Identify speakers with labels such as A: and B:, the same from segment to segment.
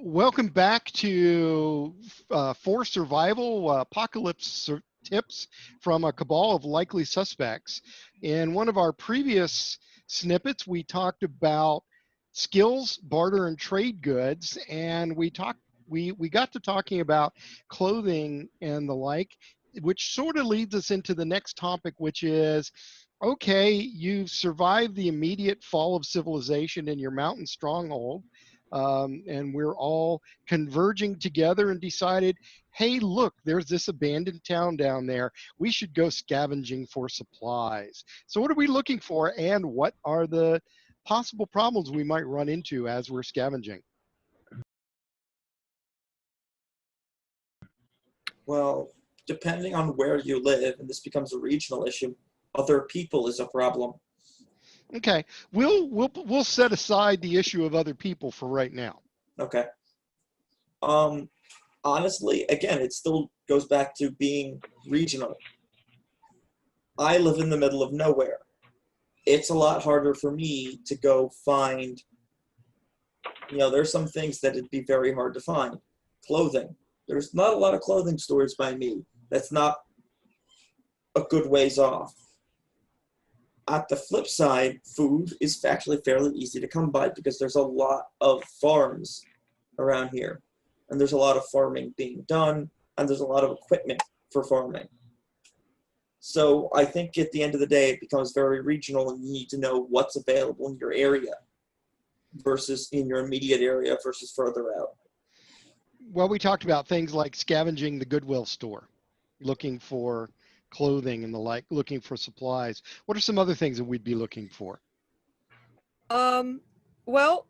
A: Welcome back to For Survival Tips from a Cabal of Likely Suspects. In one of our previous snippets, we talked about skills, barter, and trade goods, and we got to talking about clothing and the like, which sort of leads us into the next topic, which is okay, you've survived the immediate fall of civilization in your mountain stronghold, and we're all converging together and decided, hey, look, there's this abandoned town down there. We should go scavenging for supplies. So what are we looking for, and what are the possible problems we might run into as we're scavenging?
B: Well, depending on where you live, and this becomes a regional issue, other people is a problem.
A: Okay, we'll set aside the issue of other people for right now.
B: Okay. Honestly, again, it still goes back to being regional. I live in the middle of nowhere. It's a lot harder for me to go find, there's some things that it'd be very hard to find. Clothing. There's not a lot of clothing stores by me. That's not a good ways off. At the flip side, food is actually fairly easy to come by because there's a lot of farms around here. And there's a lot of farming being done, and there's a lot of equipment for farming. So I think at the end of the day, it becomes very regional, and you need to know what's available in your area versus in your immediate area versus further out.
A: Well, we talked about things like scavenging the Goodwill store, looking for clothing and the like, looking for supplies. What are some other things that we'd be looking for?
C: Well,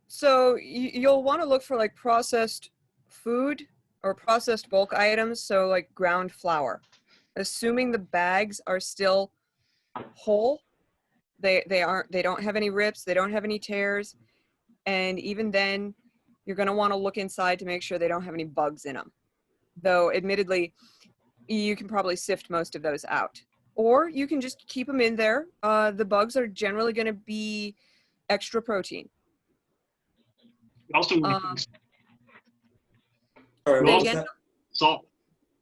C: so you'll want to look for like processed food or processed bulk items, so like ground flour. Assuming the bags are still whole, they don't have any rips, they don't have any tears, and even then you're going to want to look inside to make sure they don't have any bugs in them. Though admittedly, you can probably sift most of those out. Or you can just keep them in there. The bugs are generally going to be extra protein.
D: Also, salt.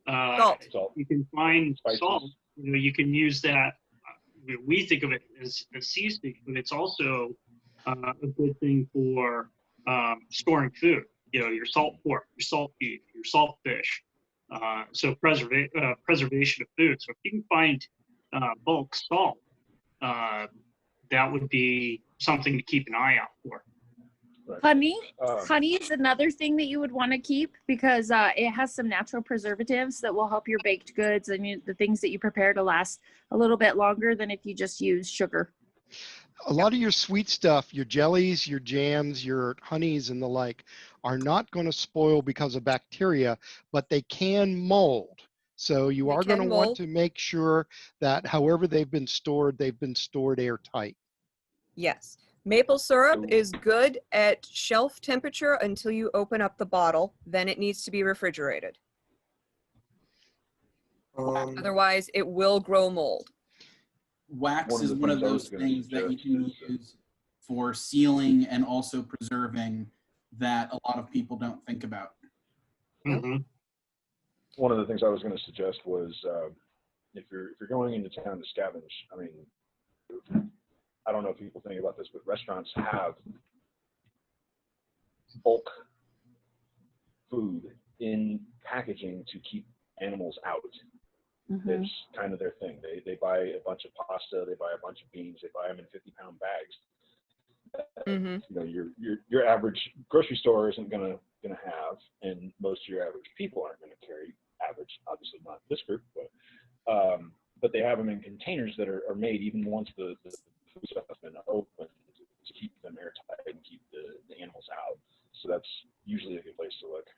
C: Salt.
D: You can find
E: Spices.
D: salt. You can use that. We think of it as seasoning, but it's also a good thing for storing food. Your salt pork, your salt beef, your salt fish. So preservation of food. So if you can find bulk salt, that would be something to keep an eye out for.
E: Right.
F: Honey is another thing that you would want to keep because it has some natural preservatives that will help your baked goods and the things that you prepare to last a little bit longer than if you just use sugar.
A: A lot of your sweet stuff, your jellies, your jams, your honeys and the like, are not going to spoil because of bacteria, but they can mold. So you are going to want to make sure that however they've been stored airtight.
C: Yes. Maple syrup is good at shelf temperature until you open up the bottle. Then it needs to be refrigerated. Otherwise, it will grow mold.
E: Wax is one of those things that you can use for sealing and also preserving that a lot of people don't think about.
D: Mm-hmm.
G: One of the things I was going to suggest was if you're going into town to scavenge, I mean, I don't know if people think about this, but restaurants have bulk food in packaging to keep animals out. Mm-hmm. It's kind of their thing. They buy a bunch of pasta, they buy a bunch of beans, they buy them in 50-pound bags. Mm-hmm. Your average grocery store isn't gonna have, and most of your average people aren't going to carry. Average, obviously not this group, but they have them in containers that are made even once the food stuff has been opened to keep them airtight and keep the animals out. So that's usually a good place to look.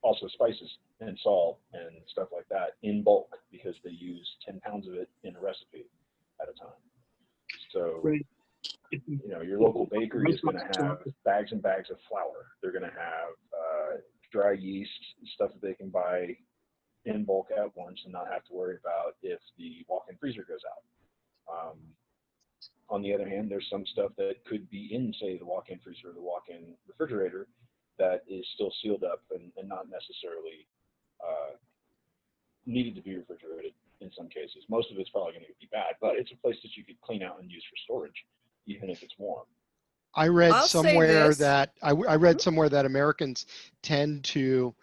G: Also spices and salt and stuff like that in bulk because they use 10 pounds of it in a recipe at a time. So,
D: right.
G: Your local bakery is going to have bags and bags of flour. They're going to have dry yeast, stuff that they can buy in bulk at once and not have to worry about if the walk-in freezer goes out. On the other hand, there's some stuff that could be in, say, the walk-in freezer or the walk-in refrigerator that is still sealed up and not necessarily needed to be refrigerated in some cases. Most of it's probably going to be bad, but it's a place that you could clean out and use for storage, even if it's warm.
A: I read
C: I'll say
A: somewhere
C: this.
A: that I read somewhere that Americans tend to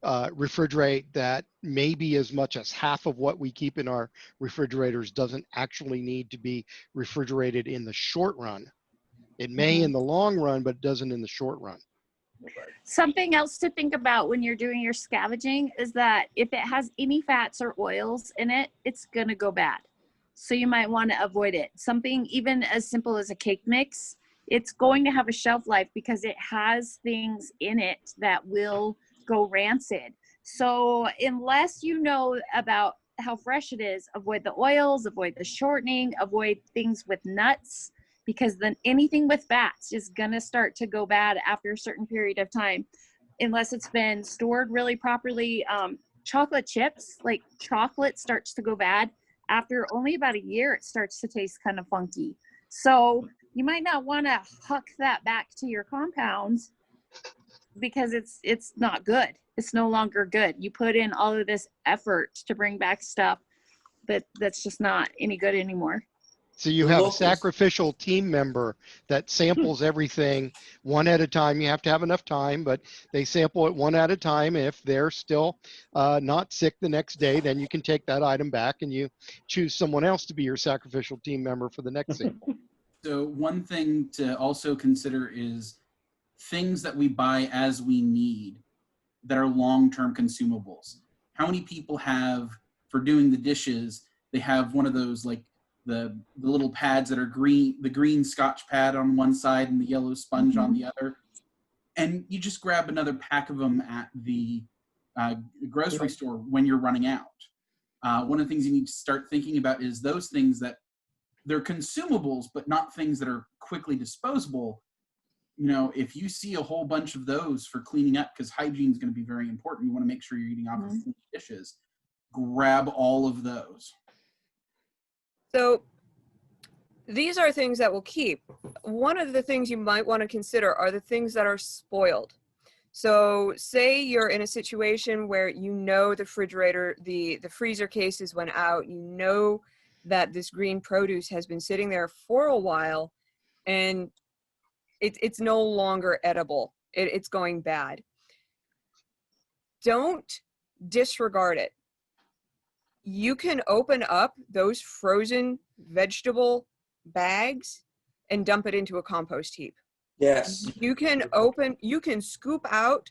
A: refrigerate that maybe as much as half of what we keep in our refrigerators doesn't actually need to be refrigerated in the short run. It may in the long run, but it doesn't in the short run.
F: Something else to think about when you're doing your scavenging is that if it has any fats or oils in it, it's going to go bad. So you might want to avoid it. Something even as simple as a cake mix, it's going to have a shelf life because it has things in it that will go rancid. So unless you know about how fresh it is, avoid the oils, avoid the shortening, avoid things with nuts, because then anything with fats is going to start to go bad after a certain period of time, unless it's been stored really properly. Chocolate chips, like chocolate starts to go bad after only about a year. It starts to taste kind of funky. So you might not want to huck that back to your compound because it's not good. It's no longer good. You put in all of this effort to bring back stuff, but that's just not any good anymore.
A: So you have a sacrificial team member that samples everything one at a time. You have to have enough time, but they sample it one at a time. If they're still not sick the next day, then you can take that item back and you choose someone else to be your sacrificial team member for the next sample.
E: So one thing to also consider is things that we buy as we need that are long-term consumables. How many people have, for doing the dishes, they have one of those like the little pads that are green, the green Scotch pad on one side and the yellow sponge on the other. And you just grab another pack of them at the grocery store when you're running out. One of the things you need to start thinking about is those things that they're consumables, but not things that are quickly disposable. You know, if you see a whole bunch of those for cleaning up, because hygiene is going to be very important, you want to make sure you're eating off of clean dishes, grab all of those.
C: So these are things that will keep. One of the things you might want to consider are the things that are spoiled. So say you're in a situation where you know the refrigerator, the freezer cases went out, you know that this green produce has been sitting there for a while and it's no longer edible. It's going bad. Don't disregard it. You can open up those frozen vegetable bags and dump it into a compost heap.
B: Yes.
C: You can scoop out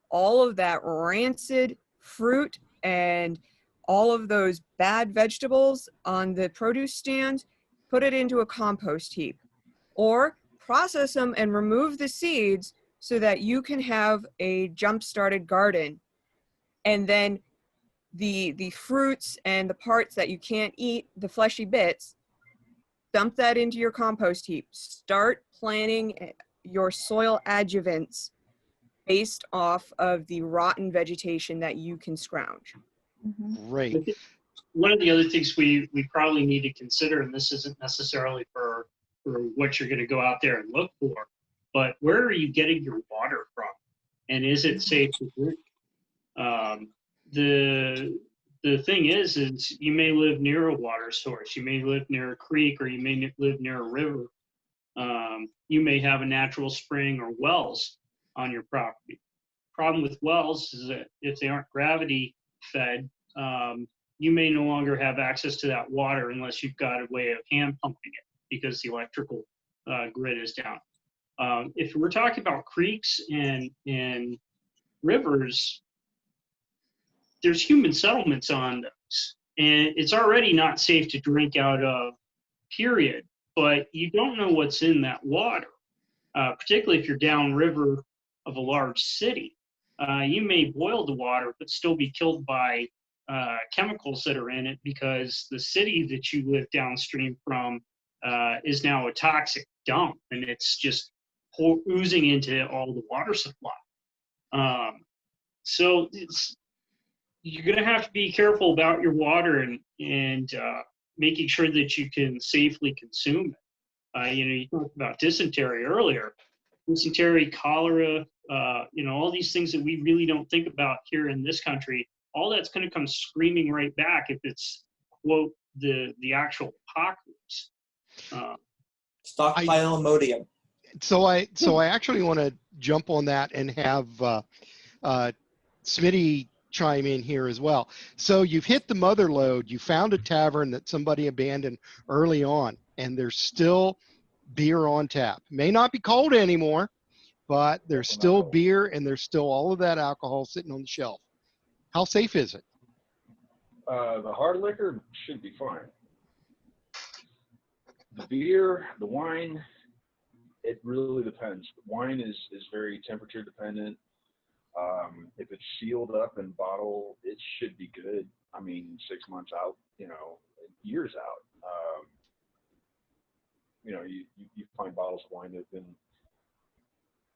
C: all of that rancid fruit and all of those bad vegetables on the produce stand, put it into a compost heap, or process them and remove the seeds so that you can have a jump-started garden. And then the fruits and the parts that you can't eat, the fleshy bits, dump that into your compost heap. Start planting your soil adjuvants based off of the rotten vegetation that you can scrounge.
A: Great.
D: One of the other things we probably need to consider, and this isn't necessarily for what you're going to go out there and look for, but where are you getting your water from? And is it safe to drink? The thing is you may live near a water source, you may live near a creek, or you may live near a river. You may have a natural spring or wells on your property. Problem with wells is that if they aren't gravity fed, you may no longer have access to that water unless you've got a way of hand pumping it because the electrical grid is down. If we're talking about creeks and rivers, there's human settlements on those, and it's already not safe to drink out of, period. But you don't know what's in that water, particularly if you're downriver of a large city. You may boil the water, but still be killed by chemicals that are in it because the city that you live downstream from is now a toxic dump, and it's just oozing into all the water supply. So you're going to have to be careful about your water and making sure that you can safely consume it. You talked about dysentery earlier. dysentery, cholera, all these things that we really don't think about here in this country. All that's going to come screaming right back if it's, quote, the actual apocalypse.
B: Stockpile Imodium.
A: So I actually want to jump on that and have Smitty chime in here as well. So you've hit the mother lode. You found a tavern that somebody abandoned early on, and there's still beer on tap. May not be cold anymore, but there's still beer and there's still all of that alcohol sitting on the shelf. How safe is it?
G: The hard liquor should be fine. The beer, the wine, it really depends. Wine is very temperature dependent. If it's sealed up and bottled, it should be good. I mean, 6 months out, years out. You find bottles of wine that have been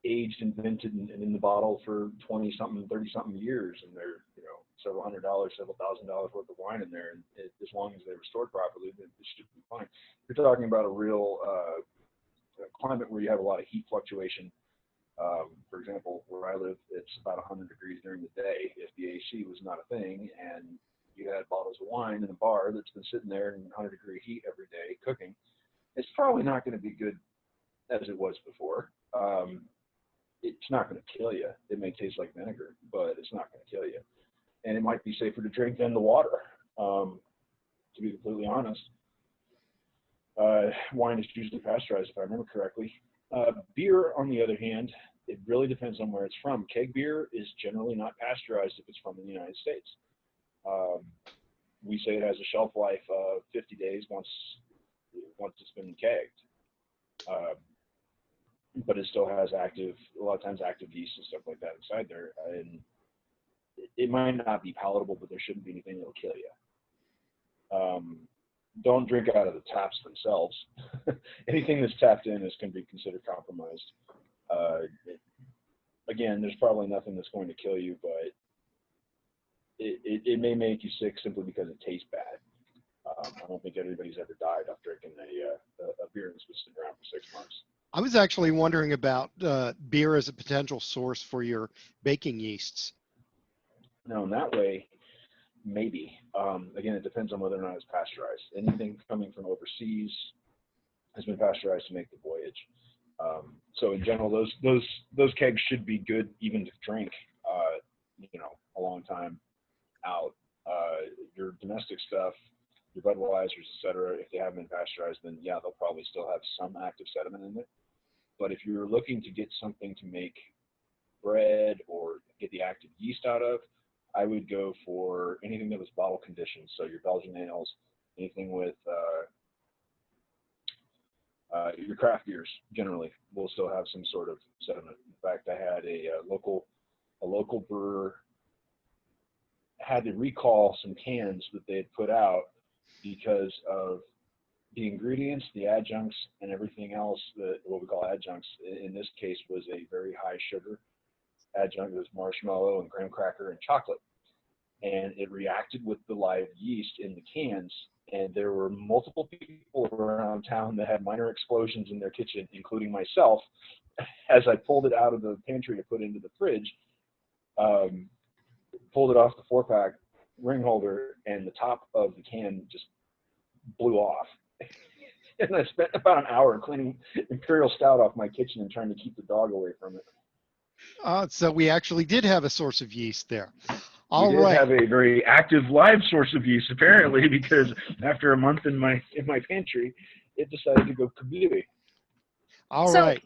G: aged and vinted and in the bottle for 20 something, 30 something years, and they're, several $100, several $1,000s worth of wine in there. And as long as they were stored properly, it should be fine. You're talking about a real climate where you have a lot of heat fluctuation. For example, where I live, it's about 100 degrees during the day. If the AC was not a thing and you had bottles of wine in a bar that's been sitting there in 100-degree heat every day cooking, it's probably not going to be good as it was before. It's not going to kill you. It may taste like vinegar, but it's not going to kill you. And it might be safer to drink than the water, to be completely honest. Wine is usually pasteurized, if I remember correctly. Beer, on the other hand, it really depends on where it's from. Keg beer is generally not pasteurized if it's from the United States. We say it has a shelf life of 50 days once it's been kegged. But it still has a lot of times active yeast and stuff like that inside there. And it might not be palatable, but there shouldn't be anything that'll kill you. Don't drink out of the taps themselves. Anything that's tapped in can be considered compromised. Again, there's probably nothing that's going to kill you, but it may make you sick simply because it tastes bad. I don't think anybody's ever died after drinking a beer that's been sitting around for 6 months.
A: I was actually wondering about beer as a potential source for your baking yeasts.
G: Now, in that way, maybe. Again, it depends on whether or not it's pasteurized. Anything coming from overseas has been pasteurized to make the voyage. So in general, those kegs should be good even to drink, a long time out. Your domestic stuff, your Budweisers, etc., if they haven't been pasteurized, then yeah, they'll probably still have some active sediment in it. But if you're looking to get something to make bread or get the active yeast out of, I would go for anything that was bottle conditioned. So your Belgian ales, anything with your craft beers generally will still have some sort of sediment. In fact, I had a local brewer had to recall some cans that they had put out because of the ingredients, the adjuncts, and everything else that what we call adjuncts. In this case, was a very high sugar adjunct. It was marshmallow and graham cracker and chocolate, and it reacted with the live yeast in the cans. And there were multiple people around town that had minor explosions in their kitchen, including myself, as I pulled it out of the pantry to put into the fridge. Pulled it off the 4-pack ring holder, and the top of the can just blew off. And I spent about an hour cleaning Imperial Stout off my kitchen and trying to keep the dog away from it.
A: So we actually did have a source of yeast there.
G: We did have a very active live source of yeast, apparently, because after a month in my pantry, it decided to go kablooey.
A: All right.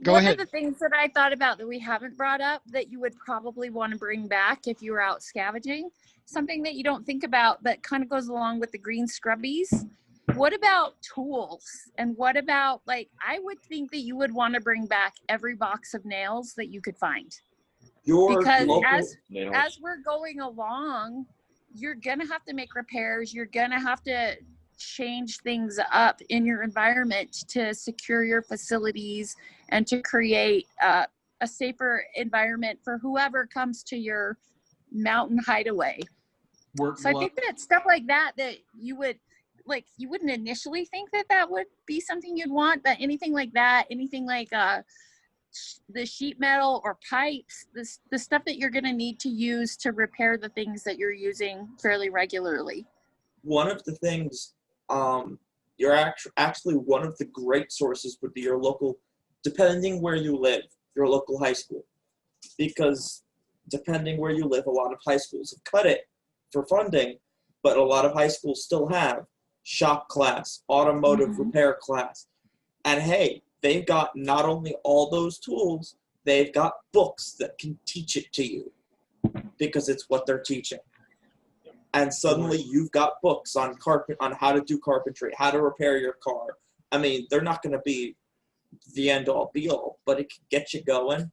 A: Go ahead.
F: One of the things that I thought about that we haven't brought up that you would probably want to bring back if you were out scavenging, something that you don't think about that kind of goes along with the green scrubbies. What about tools? And what about, I would think that you would want to bring back every box of nails that you could find. Because as we're going along, you're going to have to make repairs. You're going to have to change things up in your environment to secure your facilities and to create a safer environment for whoever comes to your mountain hideaway. I think that stuff like that you would, you wouldn't initially think that would be something you'd want, but anything like that, anything like the sheet metal or pipes, the stuff that you're going to need to use to repair the things that you're using fairly regularly.
B: One of the things, you're actually one of the great sources would be your local, depending where you live, your local high school. Because depending where you live, a lot of high schools have cut it for funding, but a lot of high schools still have shop class, automotive repair class. And hey, they've got not only all those tools, they've got books that can teach it to you because it's what they're teaching. And suddenly you've got books on on how to do carpentry, how to repair your car. I mean, they're not going to be the end-all be-all, but it can get you going.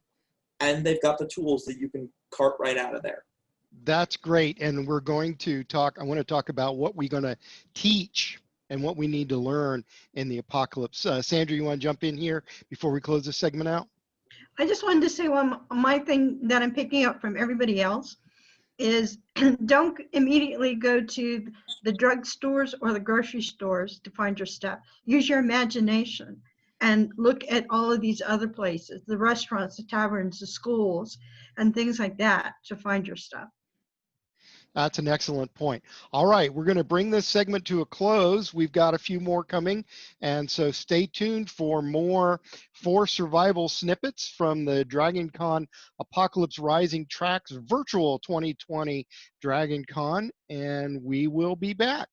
B: And they've got the tools that you can cart right out of there.
A: That's great. And we're going to talk, I want to talk about what we're going to teach and what we need to learn in the apocalypse. Sandra, you want to jump in here before we close this segment out?
H: I just wanted to say my thing that I'm picking up from everybody else is don't immediately go to the drugstores or the grocery stores to find your stuff. Use your imagination and look at all of these other places, the restaurants, the taverns, the schools, and things like that to find your stuff.
A: That's an excellent point. All right, we're going to bring this segment to a close. We've got a few more coming, and so stay tuned for more For Survival snippets from the Dragon Con Apocalypse Rising Tracks virtual 2020 Dragon Con, and we will be back.